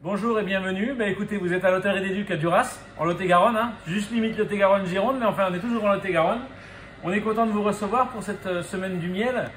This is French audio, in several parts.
Bonjour et bienvenue. Écoutez, vous êtes à l'Hôtel des Ducs à Duras, en Lot-et-Garonne, juste limite Lot-et-Garonne-Gironde, mais enfin on est toujours en Lot-et-Garonne. On est content de vous recevoir pour cette semaine du miel,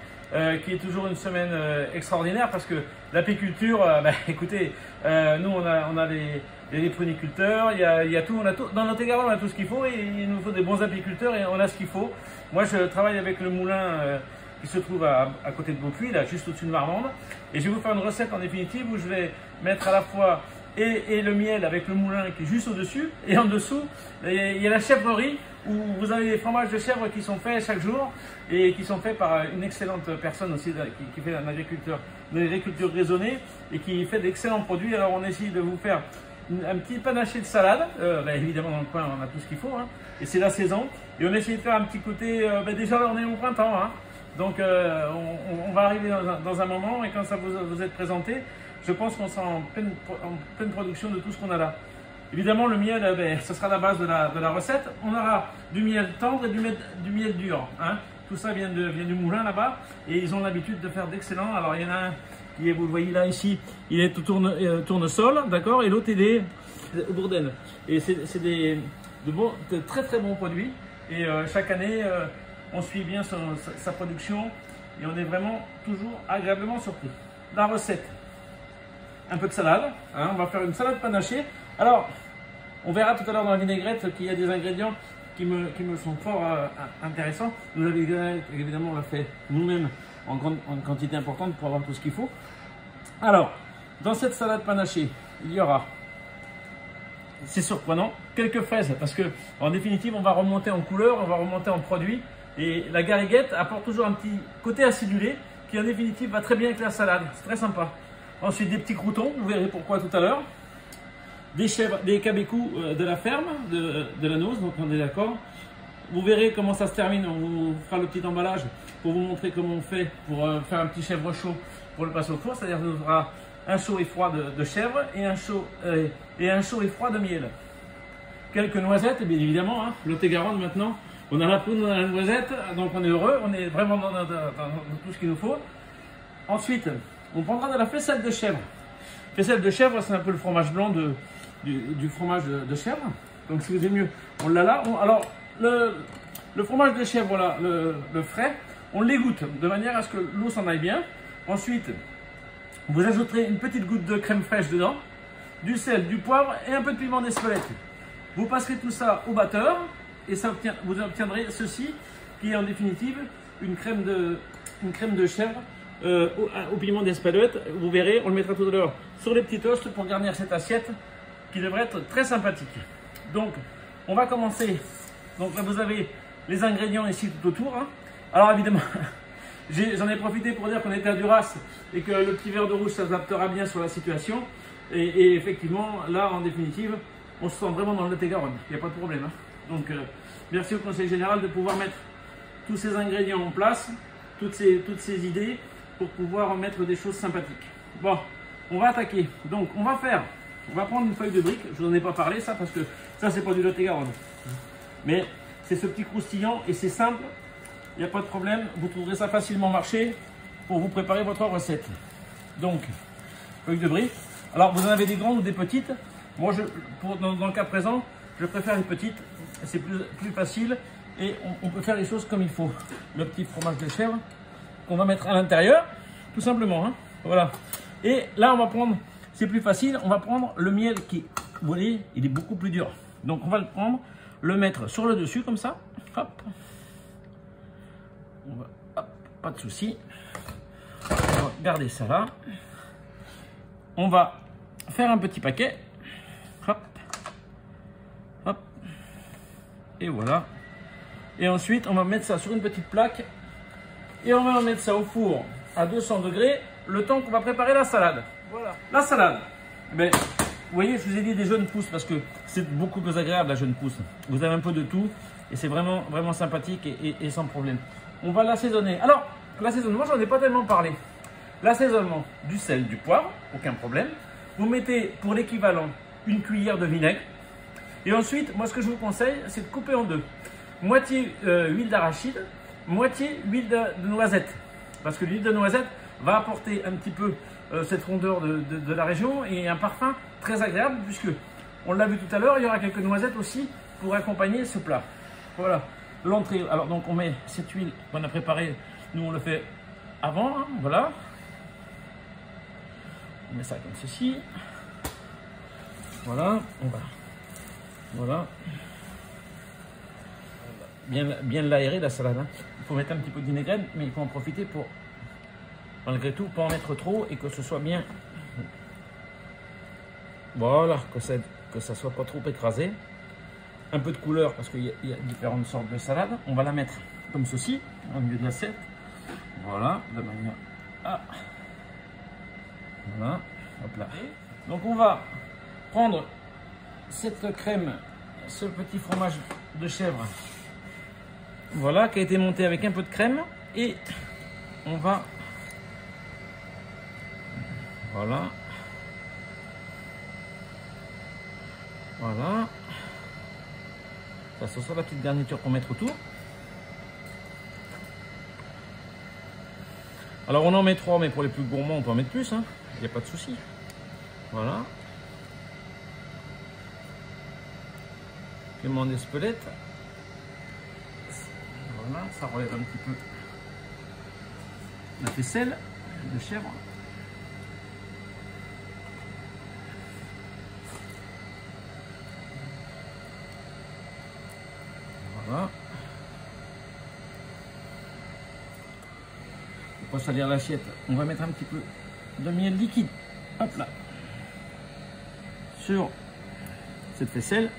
qui est toujours une semaine extraordinaire parce que l'apiculture, écoutez, nous on a les pruniculteurs, il y a tout, dans Lot-et-Garonne on a tout ce qu'il faut et il nous faut des bons apiculteurs et on a ce qu'il faut. Moi je travaille avec le moulin qui se trouve à côté de Beaupuy, là juste au-dessus de Marmande, et je vais vous faire une recette en définitive où je vais mettre à la fois et le miel avec le moulin qui est juste au-dessus, et en dessous il y a la chèvrerie où vous avez des fromages de chèvre qui sont faits chaque jour et qui sont faits par une excellente personne aussi qui fait une agriculture raisonnée et qui fait d'excellents produits. Alors on essaye de vous faire un petit panaché de salade, évidemment dans le coin on a tout ce qu'il faut, et c'est la saison, et on essaye de faire un petit côté, déjà là on est au printemps, donc on va arriver dans un moment, et quand ça vous est présenté, je pense qu'on sera en pleine production de tout ce qu'on a là. Évidemment, le miel, ce sera la base de la recette. On aura du miel tendre et du miel dur. Tout ça vient du moulin là-bas, et ils ont l'habitude de faire d'excellents. Alors, il y en a un qui est, vous le voyez là, ici, il est au tournesol, d'accord, et l'autre, il est au bourdaine. Et c'est de très très bons produits. Et chaque année, on suit bien sa production, et on est vraiment toujours agréablement surpris. La recette. Un peu de salade, on va faire une salade panachée. Alors, on verra tout à l'heure dans la vinaigrette qu'il y a des ingrédients qui me sont fort intéressants. Nous avons évidemment, on l'a fait nous-mêmes en quantité importante pour avoir tout ce qu'il faut. Alors, dans cette salade panachée, il y aura, c'est surprenant, quelques fraises, parce que en définitive, on va remonter en couleur, on va remonter en produit, et la gariguette apporte toujours un petit côté acidulé qui en définitive va très bien avec la salade. C'est très sympa. Ensuite, des petits croûtons, vous verrez pourquoi tout à l'heure. Des chèvres, des cabécous de la ferme, de la Nose, donc on est d'accord. Vous verrez comment ça se termine, on vous fera le petit emballage pour vous montrer comment on fait pour faire un petit chèvre chaud pour le passer au four. C'est-à-dire qu'on aura un chaud et froid de chèvre et un chaud et froid de miel. Quelques noisettes, bien évidemment, Lot-et-Garonne maintenant. On a la poudre, on a la noisette, donc on est heureux, on est vraiment dans tout ce qu'il nous faut. Ensuite, on prendra de la faisselle de chèvre. Faisselle de chèvre, c'est un peu le fromage blanc du fromage de chèvre. Donc si vous aimez mieux, on l'a là. Alors, le fromage de chèvre, là, le frais, on l'égoutte de manière à ce que l'eau s'en aille bien. Ensuite, vous ajouterez une petite goutte de crème fraîche dedans, du sel, du poivre et un peu de piment d'Espelette. Vous passerez tout ça au batteur et vous obtiendrez ceci qui est en définitive une crème de chèvre au piment d'Espelette. Vous verrez, on le mettra tout à l'heure sur les petits toasts pour garnir cette assiette qui devrait être très sympathique. Donc, on va commencer. Donc là, vous avez les ingrédients ici tout autour. Alors évidemment, j'en ai profité pour dire qu'on était à Duras et que le petit verre de rouge s'adaptera bien sur la situation. Et effectivement, là, en définitive, on se sent vraiment dans le Lot-et-Garonne. Il n'y a pas de problème. Donc, merci au Conseil Général de pouvoir mettre tous ces ingrédients en place, toutes ces idées, pour pouvoir en mettre des choses sympathiques. Bon, on va attaquer. Donc, on va prendre une feuille de brique. Je vous en ai pas parlé, ça, parce que ça, c'est pas du Lot-et-Garonne. Mais c'est ce petit croustillant et c'est simple. Il n'y a pas de problème. Vous trouverez ça facilement au marché pour vous préparer votre recette. Donc, feuille de brique. Alors, vous en avez des grandes ou des petites. Moi, dans le cas présent, je préfère les petites. C'est plus facile et on peut faire les choses comme il faut. Le petit fromage de chèvre qu'on va mettre à l'intérieur, tout simplement. Voilà. Et là, on va prendre, c'est plus facile, on va prendre le miel qui, vous voyez, il est beaucoup plus dur. Donc, on va le prendre, le mettre sur le dessus, comme ça. Hop. Hop, pas de souci. On va garder ça là. On va faire un petit paquet. Hop. Hop. Et voilà. Et ensuite, on va mettre ça sur une petite plaque. Et on va mettre ça au four à 200 degrés, le temps qu'on va préparer la salade. Voilà. La salade. Vous voyez, je vous ai dit des jeunes pousses parce que c'est beaucoup plus agréable la jeune pousse. Vous avez un peu de tout et c'est vraiment, vraiment sympathique et sans problème. On va l'assaisonner. Alors, l'assaisonnement, j'en ai pas tellement parlé. L'assaisonnement, du sel, du poivre, aucun problème. Vous mettez pour l'équivalent une cuillère de vinaigre. Et ensuite, moi ce que je vous conseille, c'est de couper en deux. Moitié huile d'arachide, moitié huile de noisette. Parce que l'huile de noisette va apporter un petit peu cette rondeur de la région et un parfum très agréable puisque, on l'a vu tout à l'heure, il y aura quelques noisettes aussi pour accompagner ce plat. Voilà, l'entrée. Alors donc on met cette huile qu'on a préparée, nous on le fait avant, hein, voilà. On met ça comme ceci. Voilà, on va. Voilà. Bien l'aérer la salade. Hein. Il faut mettre un petit peu de vinaigrette, mais il faut en profiter pour, malgré tout, pas en mettre trop et que ce soit bien. Voilà, que ça soit pas trop écrasé. Un peu de couleur parce qu'il y a différentes sortes de salades. On va la mettre comme ceci, au milieu de l'assiette. Voilà, de manière. Ah. Voilà, hop là. Donc on va prendre cette crème, ce petit fromage de chèvre, voilà, qui a été monté avec un peu de crème, et on va, voilà, voilà, ça ce sera la petite garniture qu'on mettra autour. Alors on en met 3, mais pour les plus gourmands on peut en mettre plus, hein. Il n'y a pas de souci. Voilà. Piment d'Espelette. Voilà, ça relève un petit peu la faisselle de chèvre. Voilà. Pour pas salir l'assiette, on va mettre un petit peu de miel liquide, hop là, sur cette faisselle,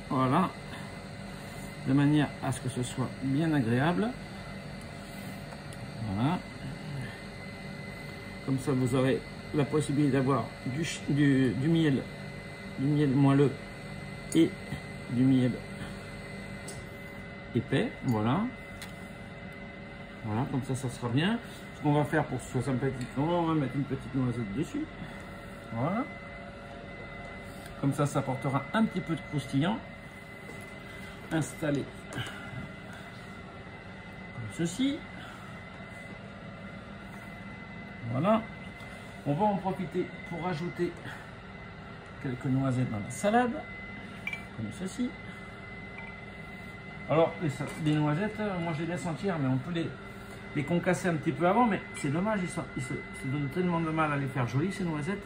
voilà, de manière à ce que ce soit bien agréable. Voilà, comme ça vous aurez la possibilité d'avoir du miel moelleux et du miel épais. Voilà, voilà, comme ça sera bien. Ce qu'on va faire pour que ce soit sympathique, on va mettre une petite noisette dessus. Voilà, comme ça apportera un petit peu de croustillant. Installé comme ceci. Voilà, on va en profiter pour rajouter quelques noisettes dans la salade, comme ceci. Alors les noisettes, moi je les laisse entières, mais on peut les concasser un petit peu avant, mais c'est dommage, ils se donnent tellement de mal à les faire jolies ces noisettes.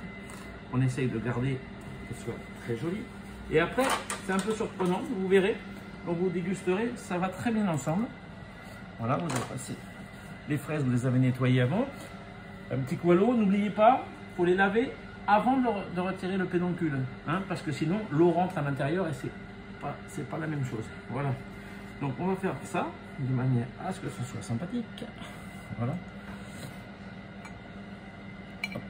On essaye de garder qu'elles soient très jolies. Et après, c'est un peu surprenant, vous verrez, quand vous dégusterez, ça va très bien ensemble. Voilà, vous avez passé les fraises, vous les avez nettoyées avant. Un petit coup à l'eau, n'oubliez pas, il faut les laver avant de retirer le pédoncule, hein, parce que sinon l'eau rentre à l'intérieur et c'est pas la même chose. Voilà. Donc on va faire ça de manière à ce que ce soit sympathique. Voilà. Hop.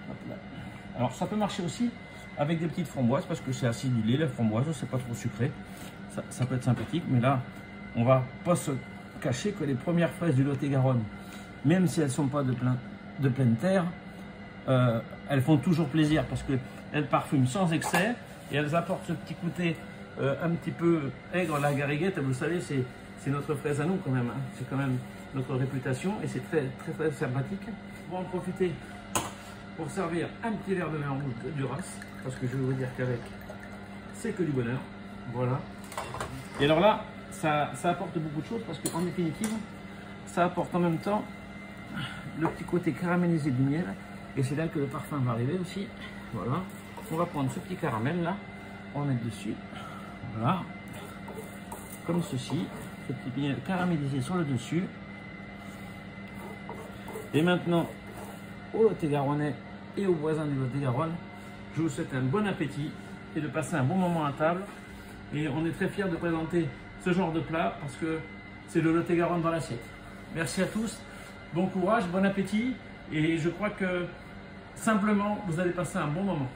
Hop là. Alors ça peut marcher aussi avec des petites framboises parce que c'est acidulé, la framboise, c'est pas trop sucré. Ça peut être sympathique, mais là, on va pas se cacher que les premières fraises du Lot-et-Garonne, même si elles sont pas de pleine terre, elles font toujours plaisir parce qu'elles parfument sans excès et elles apportent ce petit côté un petit peu aigre, la gariguette. Vous savez, c'est notre fraise à nous quand même, hein. C'est quand même notre réputation et c'est très, très, très sympathique. On va en profiter pour servir un petit verre de vin rouge de Duras, parce que je vais vous dire qu'avec, c'est que du bonheur. Voilà. Et alors là, ça apporte beaucoup de choses parce qu'en définitive, ça apporte en même temps le petit côté caramélisé du miel. Et c'est là que le parfum va arriver aussi. Voilà. On va prendre ce petit caramel là, on va mettre dessus. Voilà. Comme ceci. Ce petit miel caramélisé sur le dessus. Et maintenant, au Lot-et-Garonnais et aux voisins du Lot-et-Garonne, je vous souhaite un bon appétit et de passer un bon moment à table. Et on est très fiers de présenter ce genre de plat parce que c'est le Lot-et-Garonne dans l'assiette. Merci à tous, bon courage, bon appétit et je crois que simplement vous allez passer un bon moment.